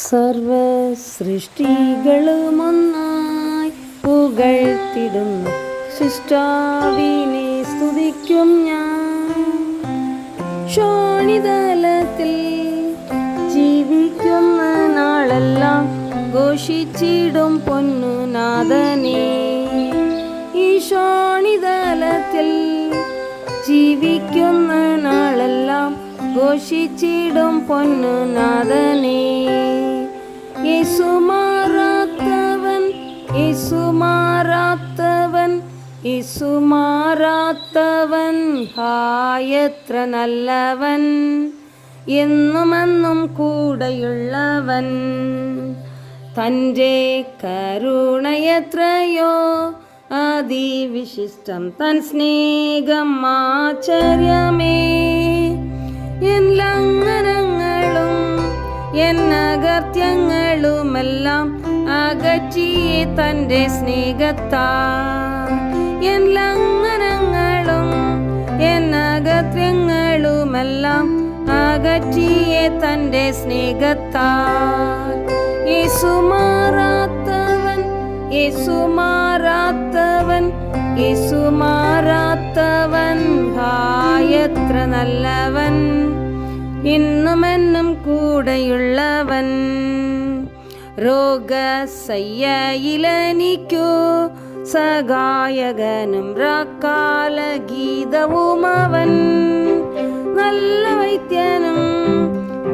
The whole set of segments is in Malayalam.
സർവ സൃഷ്ടികളുമൊന്നായി പുകഴ്ത്തിടുന്ന സൃഷ്ടാവിനെ സ്തുതിക്കും ഞാൻ. ശോണിതലത്തിൽ ജീവിക്കുന്ന നാളെല്ലാം ഘോഷിച്ചിടും പൊന്നുനാഥനെ. ഈ ശോണിതലത്തിൽ ജീവിക്കുന്ന നാളെല്ലാം ഘോഷിച്ചിടും പൊന്നുനാഥനെ. യേശുമാറാത്തവൻ യേശുമാറാത്തവൻ യേശുമാറാത്തവൻ ഹായത്ര നല്ലവൻ, എന്നുമെന്നും കൂടെയുള്ളവൻ. തൻ്റെ കരുണയത്രയോ അതിവിശിഷ്ടം, തൻ സ്നേഹം ആശ്ചര്യമേ. എൻ ലംഘനങ്ങളും എൻ അകൃത്യങ്ങളുമെല്ലാം അകറ്റിയേ തൻ്റെ സ്നേഹത്താൽ. എൻ ലംഘനങ്ങളും എൻ അകൃത്യങ്ങളുമെല്ലാം അകറ്റിയേ തൻ്റെ സ്നേഹത്താൽ. യേശുമാറാത്തവൻ യേശുമാറാത്തവൻ യേശുമാറാത്തവൻ ഹായത്ര നല്ലവൻ, ഇന്നുമെന്നും കൂടെയുള്ളവൻ. രോഗശയ്യയിലെനിക്കു സഹായകനും രാക്കാല ഗീതവുമവൻ. നല്ല വൈദ്യനും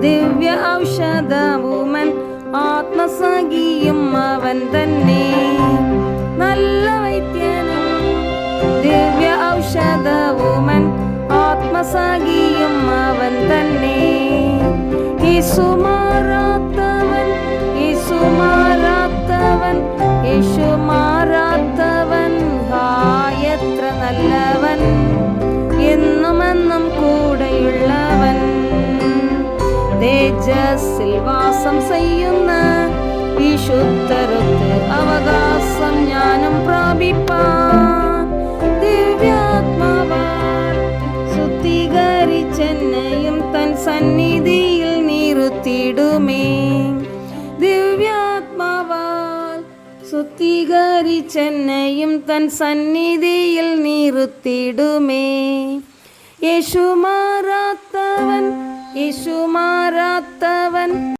ദിവ്യ ഔഷധവുമൻ, ആത്മസഖിയും അവൻ തന്നെ. നല്ല വൈദ്യനും ദിവ്യ ഔഷധവുമൻ, ആത്മസഖിയും അവൻ തന്നെ. യേശുമാറാത്തവൻ യേശുമാറാത്തവൻ യേശുമാറാത്തവൻ ഹായത്ര നല്ലവൻ, എന്നുമെന്നും കൂടെയുള്ളവൻ. തേജസ്സിൽ വാസം ചെയ്യുന്ന വിശുദ്ധർക്ക് അവകാശം ഞാനും പ്രാപിപ്പാൻ. ദിവ്യാത്മാവാൽ ശുദ്ധീകരിച്ചെന്നെയും തൻ സന്നിധിയിൽ നിർത്തിയിടുമേ. ദിവ്യാത്മാവാൽ ശുദ്ധീകരിച്ചെന്നെയും തൻ സന്നിധിയിൽ നിർത്തിയിടുമേ. യേശുമാറാത്തവൻ യേശുമാറാത്തവൻ